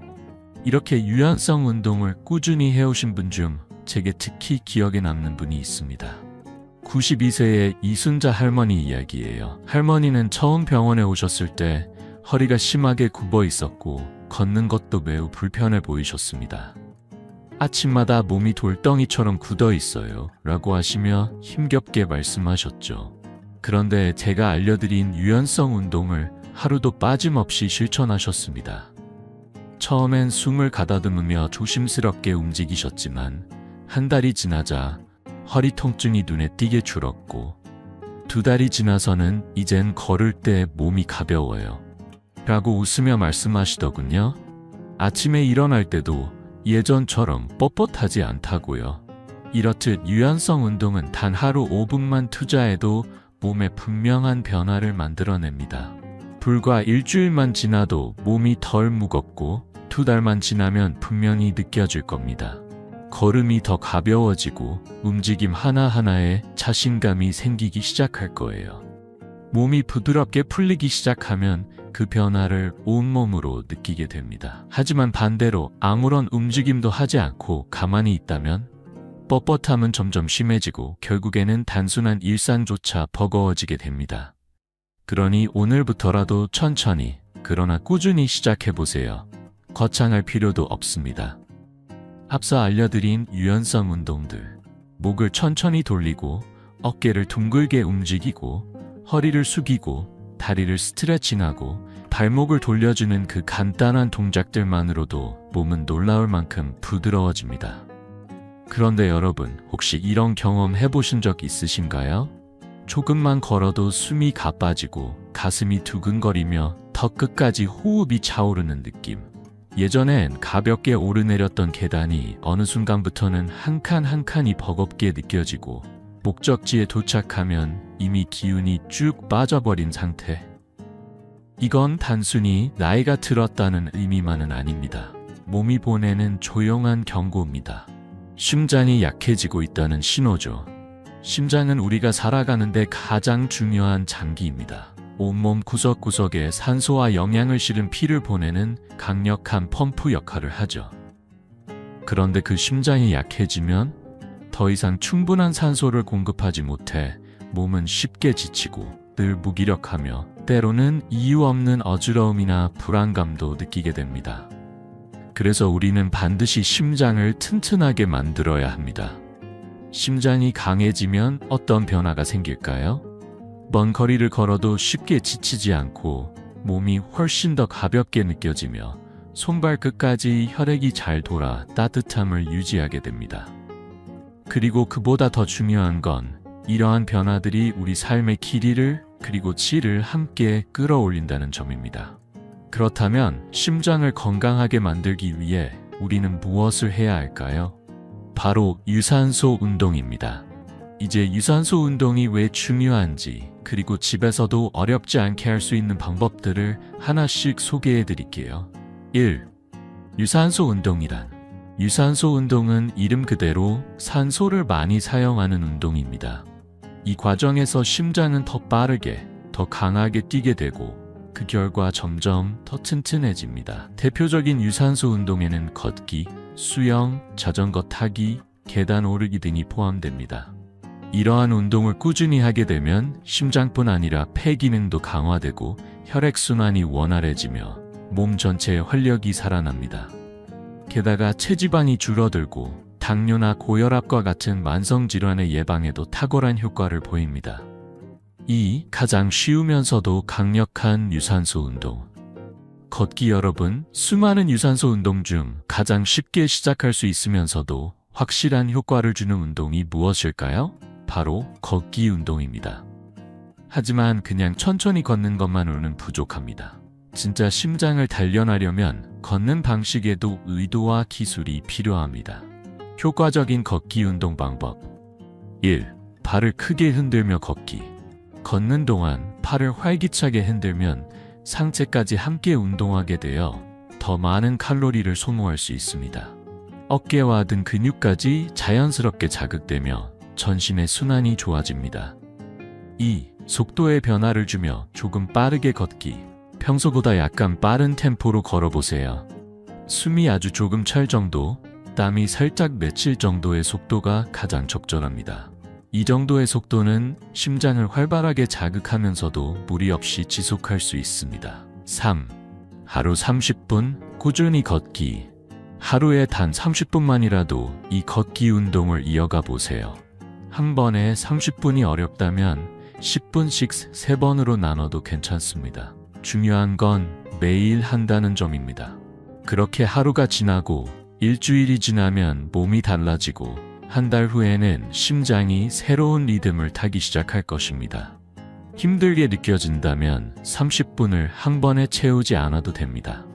Speaker 1: 이렇게 유연성 운동을 꾸준히 해오신 분 중 제게 특히 기억에 남는 분이 있습니다. 92세의 이순자 할머니 이야기예요. 할머니는 처음 병원에 오셨을 때 허리가 심하게 굽어 있었고 걷는 것도 매우 불편해 보이셨습니다. 아침마다 몸이 돌덩이처럼 굳어 있어요 라고 하시며 힘겹게 말씀하셨죠. 그런데 제가 알려드린 유연성 운동을 하루도 빠짐없이 실천하셨습니다. 처음엔 숨을 가다듬으며 조심스럽게 움직이셨지만 한 달이 지나자 허리 통증이 눈에 띄게 줄었고 2달이 지나서는 이젠 걸을 때 몸이 가벼워요 라고 웃으며 말씀하시더군요. 아침에 일어날 때도 예전처럼 뻣뻣하지 않다고요. 이렇듯 유연성 운동은 단 하루 5분만 투자해도 몸에 분명한 변화를 만들어냅니다. 불과 일주일만 지나도 몸이 덜 무겁고 2달만 지나면 분명히 느껴질 겁니다. 걸음이 더 가벼워지고 움직임 하나하나에 자신감이 생기기 시작할 거예요. 몸이 부드럽게 풀리기 시작하면 그 변화를 온몸으로 느끼게 됩니다. 하지만 반대로 아무런 움직임도 하지 않고 가만히 있다면 뻣뻣함은 점점 심해지고 결국에는 단순한 일상조차 버거워지게 됩니다. 그러니 오늘부터라도 천천히 그러나 꾸준히 시작해보세요. 거창할 필요도 없습니다. 앞서 알려드린 유연성 운동들, 목을 천천히 돌리고 어깨를 둥글게 움직이고 허리를 숙이고 다리를 스트레칭하고 발목을 돌려주는 그 간단한 동작들만으로도 몸은 놀라울 만큼 부드러워집니다. 그런데 여러분, 혹시 이런 경험 해보신 적 있으신가요? 조금만 걸어도 숨이 가빠지고 가슴이 두근거리며 턱 끝까지 호흡이 차오르는 느낌. 예전엔 가볍게 오르내렸던 계단이 어느 순간부터는 한 칸 한 칸이 버겁게 느껴지고 목적지에 도착하면 이미 기운이 쭉 빠져버린 상태. 이건 단순히 나이가 들었다는 의미만은 아닙니다. 몸이 보내는 조용한 경고입니다. 심장이 약해지고 있다는 신호죠. 심장은 우리가 살아가는데 가장 중요한 장기입니다. 온몸 구석구석에 산소와 영양을 실은 피를 보내는 강력한 펌프 역할을 하죠. 그런데 그 심장이 약해지면 더 이상 충분한 산소를 공급하지 못해 몸은 쉽게 지치고 늘 무기력하며 때로는 이유 없는 어지러움이나 불안감도 느끼게 됩니다. 그래서 우리는 반드시 심장을 튼튼하게 만들어야 합니다. 심장이 강해지면 어떤 변화가 생길까요? 먼 거리를 걸어도 쉽게 지치지 않고 몸이 훨씬 더 가볍게 느껴지며 손발끝까지 혈액이 잘 돌아 따뜻함을 유지하게 됩니다. 그리고 그보다 더 중요한 건 이러한 변화들이 우리 삶의 길이를 그리고 질을 함께 끌어올린다는 점입니다. 그렇다면 심장을 건강하게 만들기 위해 우리는 무엇을 해야 할까요? 바로 유산소 운동입니다. 이제 유산소 운동이 왜 중요한지 그리고 집에서도 어렵지 않게 할 수 있는 방법들을 하나씩 소개해 드릴게요. 1. 유산소 운동이란 유산소 운동은 이름 그대로 산소를 많이 사용하는 운동입니다. 이 과정에서 심장은 더 빠르게, 더 강하게 뛰게 되고 그 결과 점점 더 튼튼해집니다. 대표적인 유산소 운동에는 걷기, 수영, 자전거 타기, 계단 오르기 등이 포함됩니다. 이러한 운동을 꾸준히 하게 되면 심장뿐 아니라 폐 기능도 강화되고 혈액순환이 원활해지며 몸 전체의 활력이 살아납니다. 게다가 체지방이 줄어들고 당뇨나 고혈압과 같은 만성질환의 예방에도 탁월한 효과를 보입니다. 2. 가장 쉬우면서도 강력한 유산소 운동. 걷기. 여러분, 수많은 유산소 운동 중 가장 쉽게 시작할 수 있으면서도 확실한 효과를 주는 운동이 무엇일까요? 바로 걷기 운동입니다. 하지만 그냥 천천히 걷는 것만으로는 부족합니다. 진짜 심장을 단련하려면 걷는 방식에도 의도와 기술이 필요합니다. 효과적인 걷기 운동 방법. 1. 발을 크게 흔들며 걷기. 걷는 동안 팔을 활기차게 흔들면 상체까지 함께 운동하게 되어 더 많은 칼로리를 소모할 수 있습니다. 어깨와 등 근육까지 자연스럽게 자극되며 전신의 순환이 좋아집니다. 2. 속도의 변화를 주며 조금 빠르게 걷기. 평소보다 약간 빠른 템포로 걸어보세요. 숨이 아주 조금 찰 정도, 땀이 살짝 맺힐 정도의 속도가 가장 적절합니다. 이 정도의 속도는 심장을 활발하게 자극하면서도 무리 없이 지속할 수 있습니다. 3. 하루 30분 꾸준히 걷기. 하루에 단 30분만이라도 이 걷기 운동을 이어가 보세요. 한 번에 30분이 어렵다면 10분씩 3번으로 나눠도 괜찮습니다. 중요한 건 매일 한다는 점입니다. 그렇게 하루가 지나고 일주일이 지나면 몸이 달라지고 한 달 후에는 심장이 새로운 리듬을 타기 시작할 것입니다. 힘들게 느껴진다면 30분을 한 번에 채우지 않아도 됩니다.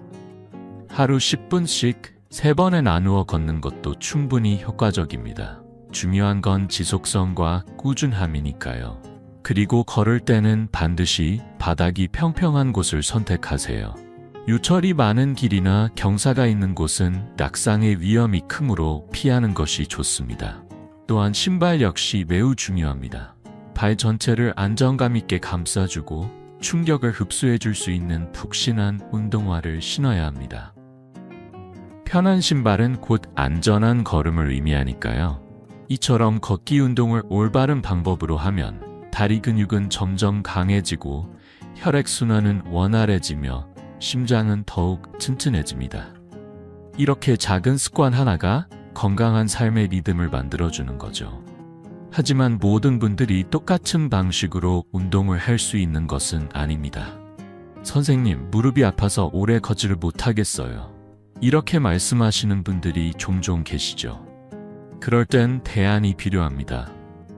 Speaker 1: 하루 10분씩 3번에 나누어 걷는 것도 충분히 효과적입니다. 중요한 건 지속성과 꾸준함이니까요. 그리고 걸을 때는 반드시 바닥이 평평한 곳을 선택하세요. 유철이 많은 길이나 경사가 있는 곳은 낙상의 위험이 크므로 피하는 것이 좋습니다. 또한 신발 역시 매우 중요합니다. 발 전체를 안정감 있게 감싸주고 충격을 흡수해 줄 수 있는 푹신한 운동화를 신어야 합니다. 편한 신발은 곧 안전한 걸음을 의미하니까요. 이처럼 걷기 운동을 올바른 방법으로 하면 다리 근육은 점점 강해지고 혈액순환은 원활해지며 심장은 더욱 튼튼해집니다. 이렇게 작은 습관 하나가 건강한 삶의 리듬을 만들어주는 거죠. 하지만 모든 분들이 똑같은 방식으로 운동을 할 수 있는 것은 아닙니다. 선생님, 무릎이 아파서 오래 걷지를 못하겠어요. 이렇게 말씀하시는 분들이 종종 계시죠. 그럴 땐 대안이 필요합니다.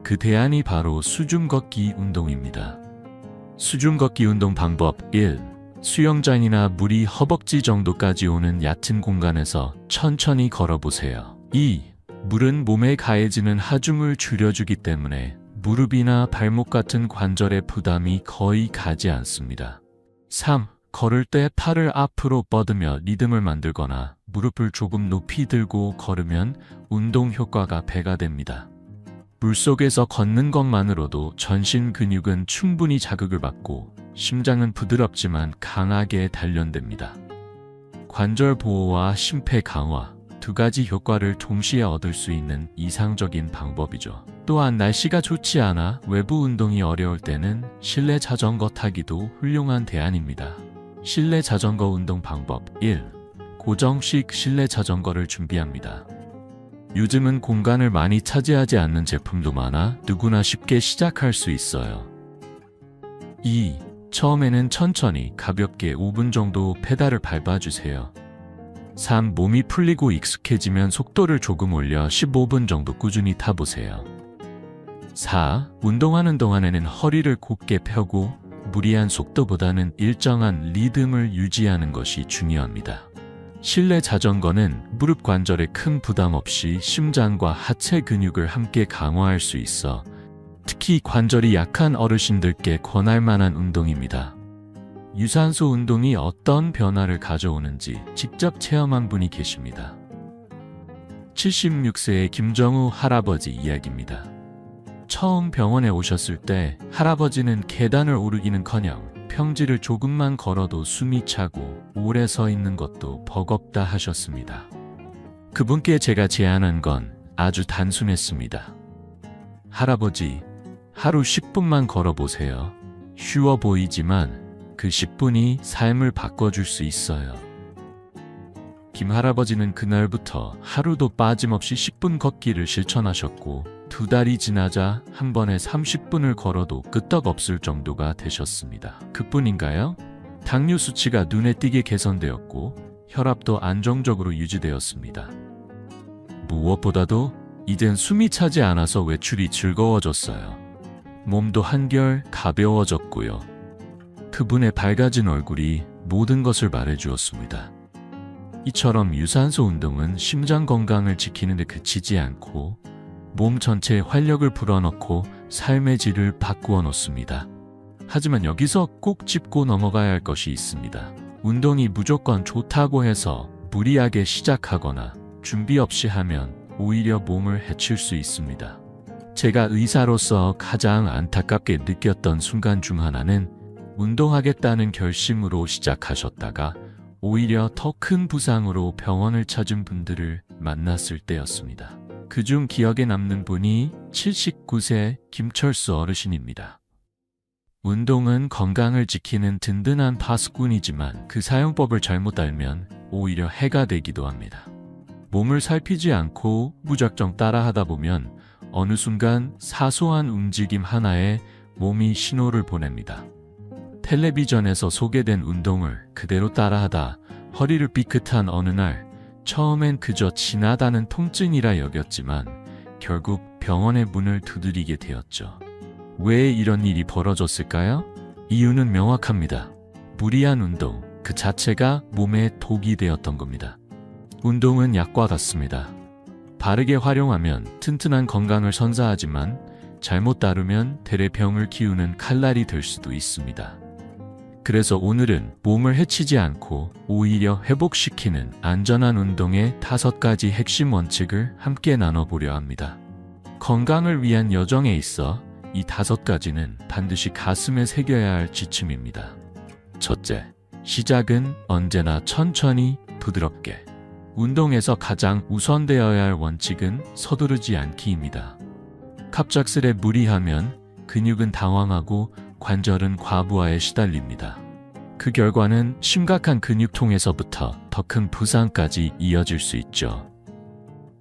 Speaker 1: 그 대안이 바로 수중 걷기 운동입니다. 수중 걷기 운동 방법 1. 수영장이나 물이 허벅지 정도까지 오는 얕은 공간에서 천천히 걸어보세요. 2. 물은 몸에 가해지는 하중을 줄여주기 때문에 무릎이나 발목 같은 관절의 부담이 거의 가지 않습니다. 3. 걸을 때 팔을 앞으로 뻗으며 리듬을 만들거나 무릎을 조금 높이 들고 걸으면 운동 효과가 배가 됩니다. 물속에서 걷는 것만으로도 전신 근육은 충분히 자극을 받고 심장은 부드럽지만 강하게 단련됩니다. 관절 보호와 심폐 강화, 두 가지 효과를 동시에 얻을 수 있는 이상적인 방법이죠. 또한 날씨가 좋지 않아 외부 운동이 어려울 때는 실내 자전거 타기도 훌륭한 대안입니다. 실내 자전거 운동 방법 1. 고정식 실내 자전거를 준비합니다. 요즘은 공간을 많이 차지하지 않는 제품도 많아 누구나 쉽게 시작할 수 있어요. 2. 처음에는 천천히 가볍게 5분 정도 페달을 밟아주세요. 3. 몸이 풀리고 익숙해지면 속도를 조금 올려 15분 정도 꾸준히 타보세요. 4. 운동하는 동안에는 허리를 곧게 펴고 무리한 속도보다는 일정한 리듬을 유지하는 것이 중요합니다. 실내 자전거는 무릎 관절에 큰 부담 없이 심장과 하체 근육을 함께 강화할 수 있어 특히 관절이 약한 어르신들께 권할 만한 운동입니다. 유산소 운동이 어떤 변화를 가져오는지 직접 체험한 분이 계십니다. 76세의 김정우 할아버지 이야기입니다. 처음 병원에 오셨을 때 할아버지는 계단을 오르기는커녕 평지를 조금만 걸어도 숨이 차고 오래 서 있는 것도 버겁다 하셨습니다. 그분께 제가 제안한 건 아주 단순했습니다. 할아버지, 하루 10분만 걸어보세요. 쉬워 보이지만 그 10분이 삶을 바꿔줄 수 있어요. 김할아버지는 그날부터 하루도 빠짐없이 10분 걷기를 실천하셨고 2달이 지나자 한 번에 30분을 걸어도 끄떡없을 정도가 되셨습니다. 그뿐인가요? 당뇨 수치가 눈에 띄게 개선되었고 혈압도 안정적으로 유지되었습니다. 무엇보다도 이젠 숨이 차지 않아서 외출이 즐거워졌어요. 몸도 한결 가벼워졌고요. 그분의 밝아진 얼굴이 모든 것을 말해주었습니다. 이처럼 유산소 운동은 심장 건강을 지키는 데 그치지 않고 몸 전체에 활력을 불어넣고 삶의 질을 바꾸어 놓습니다. 하지만 여기서 꼭 짚고 넘어가야 할 것이 있습니다. 운동이 무조건 좋다고 해서 무리하게 시작하거나 준비 없이 하면 오히려 몸을 해칠 수 있습니다. 제가 의사로서 가장 안타깝게 느꼈던 순간 중 하나는 운동하겠다는 결심으로 시작하셨다가 오히려 더 큰 부상으로 병원을 찾은 분들을 만났을 때였습니다. 그중 기억에 남는 분이 79세 김철수 어르신입니다. 운동은 건강을 지키는 든든한 파수꾼이지만 그 사용법을 잘못 알면 오히려 해가 되기도 합니다. 몸을 살피지 않고 무작정 따라하다 보면 어느 순간 사소한 움직임 하나에 몸이 신호를 보냅니다. 텔레비전에서 소개된 운동을 그대로 따라하다 허리를 삐끗한 어느 날 처음엔 그저 지나다는 통증이라 여겼지만 결국 병원의 문을 두드리게 되었죠. 왜 이런 일이 벌어졌을까요? 이유는 명확합니다. 무리한 운동 그 자체가 몸에 독이 되었던 겁니다. 운동은 약과 같습니다. 바르게 활용하면 튼튼한 건강을 선사하지만 잘못 다루면 대래병을 키우는 칼날이 될 수도 있습니다. 그래서 오늘은 몸을 해치지 않고 오히려 회복시키는 안전한 운동의 5가지 핵심 원칙을 함께 나눠보려 합니다. 건강을 위한 여정에 있어 이 5가지는 반드시 가슴에 새겨야 할 지침입니다. 첫째, 시작은 언제나 천천히 부드럽게. 운동에서 가장 우선되어야 할 원칙은 서두르지 않기입니다. 갑작스레 무리하면 근육은 당황하고 관절은 과부하에 시달립니다. 그 결과는 심각한 근육통에서부터 더 큰 부상까지 이어질 수 있죠.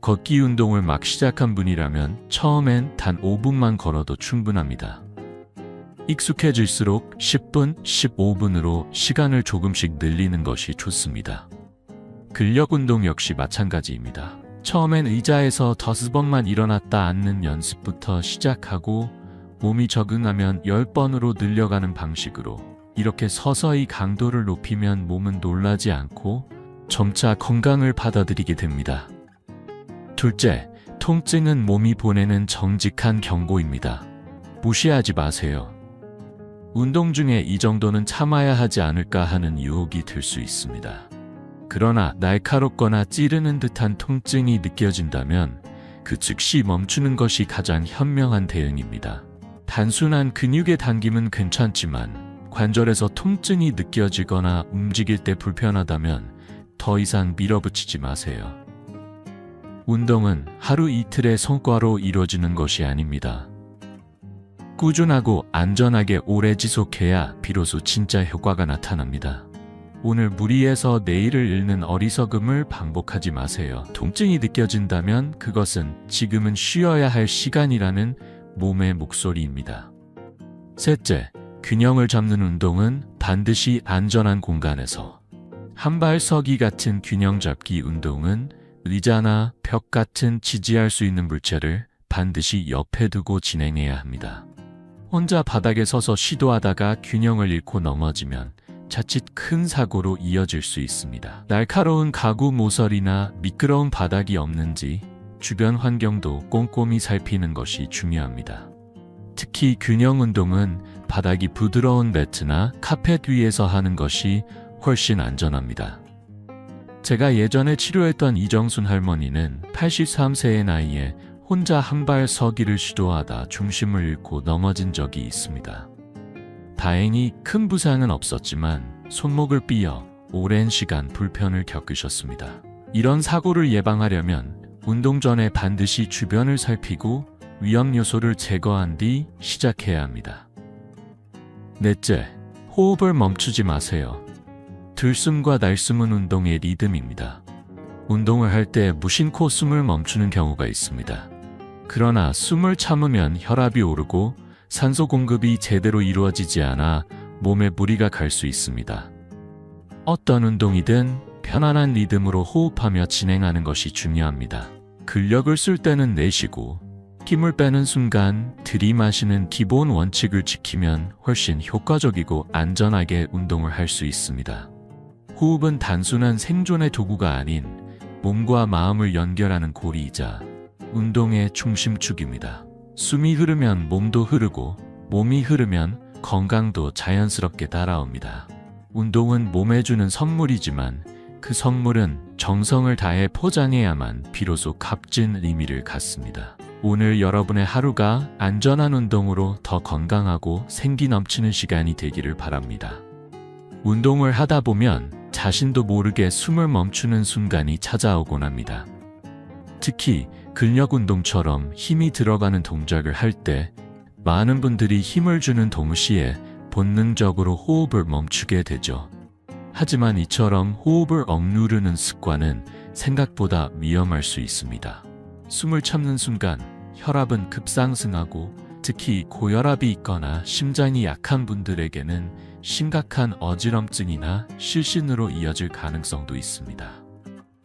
Speaker 1: 걷기 운동을 막 시작한 분이라면 처음엔 단 5분만 걸어도 충분합니다. 익숙해질수록 10분, 15분으로 시간을 조금씩 늘리는 것이 좋습니다. 근력 운동 역시 마찬가지입니다. 처음엔 의자에서 5번만 일어났다 앉는 연습부터 시작하고 몸이 적응하면 10번으로 늘려가는 방식으로 이렇게 서서히 강도를 높이면 몸은 놀라지 않고 점차 건강을 받아들이게 됩니다. 둘째, 통증은 몸이 보내는 정직한 경고입니다. 무시하지 마세요. 운동 중에 이 정도는 참아야 하지 않을까 하는 유혹이 들 수 있습니다. 그러나 날카롭거나 찌르는 듯한 통증이 느껴진다면 그 즉시 멈추는 것이 가장 현명한 대응입니다. 단순한 근육의 당김은 괜찮지만 관절에서 통증이 느껴지거나 움직일 때 불편하다면 더 이상 밀어붙이지 마세요. 운동은 하루 이틀의 성과로 이루어지는 것이 아닙니다. 꾸준하고 안전하게 오래 지속해야 비로소 진짜 효과가 나타납니다. 오늘 무리해서 내일을 잃는 어리석음을 반복하지 마세요. 통증이 느껴진다면 그것은 지금은 쉬어야 할 시간이라는 몸의 목소리입니다. 셋째, 균형을 잡는 운동은 반드시 안전한 공간에서. 한발 서기 같은 균형 잡기 운동은 의자나 벽 같은 지지할 수 있는 물체를 반드시 옆에 두고 진행해야 합니다. 혼자 바닥에 서서 시도하다가 균형을 잃고 넘어지면 자칫 큰 사고로 이어질 수 있습니다. 날카로운 가구 모서리나 미끄러운 바닥이 없는지 주변 환경도 꼼꼼히 살피는 것이 중요합니다. 특히 균형 운동은 바닥이 부드러운 매트나 카펫 위에서 하는 것이 훨씬 안전합니다. 제가 예전에 치료했던 이정순 할머니는 83세의 나이에 혼자 한발 서기를 시도하다 중심을 잃고 넘어진 적이 있습니다. 다행히 큰 부상은 없었지만 손목을 삐어 오랜 시간 불편을 겪으셨습니다. 이런 사고를 예방하려면 운동 전에 반드시 주변을 살피고 위험 요소를 제거한 뒤 시작해야 합니다. 넷째, 호흡을 멈추지 마세요. 들숨과 날숨은 운동의 리듬입니다. 운동을 할 때 무심코 숨을 멈추는 경우가 있습니다. 그러나 숨을 참으면 혈압이 오르고 산소 공급이 제대로 이루어지지 않아 몸에 무리가 갈 수 있습니다. 어떤 운동이든 편안한 리듬으로 호흡하며 진행하는 것이 중요합니다. 근력을 쓸 때는 내쉬고 힘을 빼는 순간 들이마시는 기본 원칙을 지키면 훨씬 효과적이고 안전하게 운동을 할 수 있습니다. 호흡은 단순한 생존의 도구가 아닌 몸과 마음을 연결하는 고리이자 운동의 중심축입니다. 숨이 흐르면 몸도 흐르고 몸이 흐르면 건강도 자연스럽게 따라옵니다. 운동은 몸에 주는 선물이지만 그 선물은 정성을 다해 포장해야만 비로소 값진 의미를 갖습니다. 오늘 여러분의 하루가 안전한 운동으로 더 건강하고 생기 넘치는 시간이 되기를 바랍니다. 운동을 하다 보면 자신도 모르게 숨을 멈추는 순간이 찾아오곤 합니다. 특히 근력 운동처럼 힘이 들어가는 동작을 할 때 많은 분들이 힘을 주는 동시에 본능적으로 호흡을 멈추게 되죠. 하지만 이처럼 호흡을 억누르는 습관은 생각보다 위험할 수 있습니다. 숨을 참는 순간 혈압은 급상승하고 특히 고혈압이 있거나 심장이 약한 분들에게는 심각한 어지럼증이나 실신으로 이어질 가능성도 있습니다.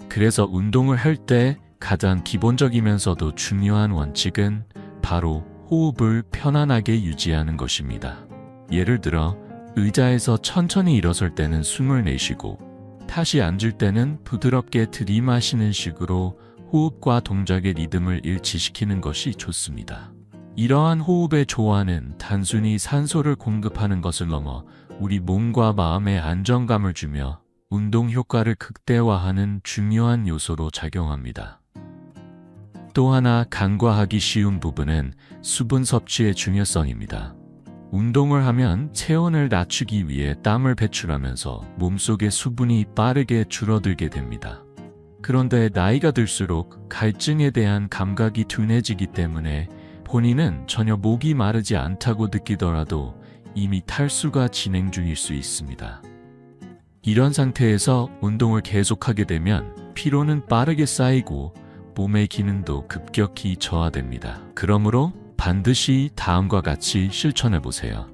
Speaker 1: 그래서 운동을 할 때 가장 기본적이면서도 중요한 원칙은 바로 호흡을 편안하게 유지하는 것입니다. 예를 들어 의자에서 천천히 일어설 때는 숨을 내쉬고 다시 앉을 때는 부드럽게 들이마시는 식으로 호흡과 동작의 리듬을 일치시키는 것이 좋습니다. 이러한 호흡의 조화는 단순히 산소를 공급하는 것을 넘어 우리 몸과 마음에 안정감을 주며 운동 효과를 극대화하는 중요한 요소로 작용합니다. 또 하나 간과하기 쉬운 부분은 수분 섭취의 중요성입니다. 운동을 하면 체온을 낮추기 위해 땀을 배출하면서 몸속의 수분이 빠르게 줄어들게 됩니다. 그런데 나이가 들수록 갈증에 대한 감각이 둔해지기 때문에 본인은 전혀 목이 마르지 않다고 느끼더라도 이미 탈수가 진행 중일 수 있습니다. 이런 상태에서 운동을 계속하게 되면 피로는 빠르게 쌓이고 몸의 기능도 급격히 저하됩니다. 그러므로 반드시 다음과 같이 실천해 보세요.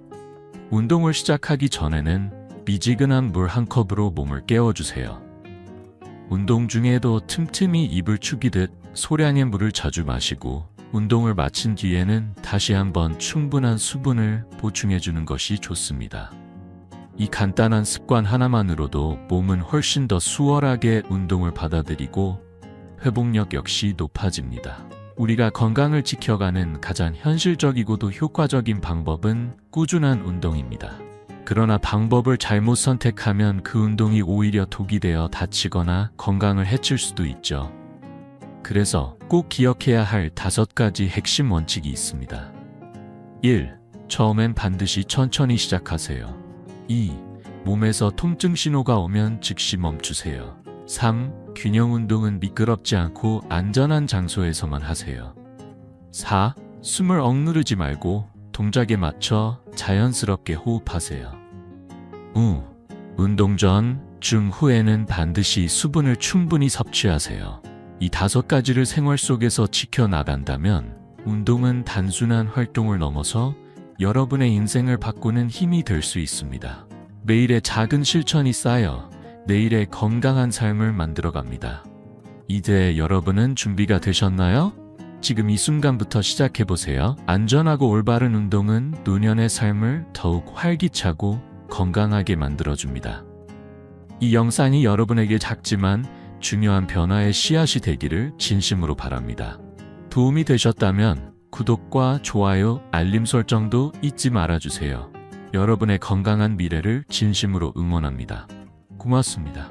Speaker 1: 운동을 시작하기 전에는 미지근한 물 한 컵으로 몸을 깨워주세요. 운동 중에도 틈틈이 입을 축이듯 소량의 물을 자주 마시고 운동을 마친 뒤에는 다시 한번 충분한 수분을 보충해 주는 것이 좋습니다. 이 간단한 습관 하나만으로도 몸은 훨씬 더 수월하게 운동을 받아들이고 회복력 역시 높아집니다. 우리가 건강을 지켜가는 가장 현실적이고도 효과적인 방법은 꾸준한 운동입니다. 그러나 방법을 잘못 선택하면 그 운동이 오히려 독이 되어 다치거나 건강을 해칠 수도 있죠. 그래서 꼭 기억해야 할 5가지 핵심 원칙이 있습니다. 1. 처음엔 반드시 천천히 시작하세요. 2. 몸에서 통증 신호가 오면 즉시 멈추세요. 3. 균형 운동은 미끄럽지 않고 안전한 장소에서만 하세요. 4. 숨을 억누르지 말고 동작에 맞춰 자연스럽게 호흡하세요. 운동 전, 중, 후에는 반드시 수분을 충분히 섭취하세요. 이 5가지를 생활 속에서 지켜나간다면 운동은 단순한 활동을 넘어서 여러분의 인생을 바꾸는 힘이 될 수 있습니다. 매일의 작은 실천이 쌓여 내일의 건강한 삶을 만들어갑니다. 이제 여러분은 준비가 되셨나요? 지금 이 순간부터 시작해보세요. 안전하고 올바른 운동은 노년의 삶을 더욱 활기차고 건강하게 만들어줍니다. 이 영상이 여러분에게 작지만 중요한 변화의 씨앗이 되기를 진심으로 바랍니다. 도움이 되셨다면 구독과 좋아요, 알림 설정도 잊지 말아주세요. 여러분의 건강한 미래를 진심으로 응원합니다. 고맙습니다.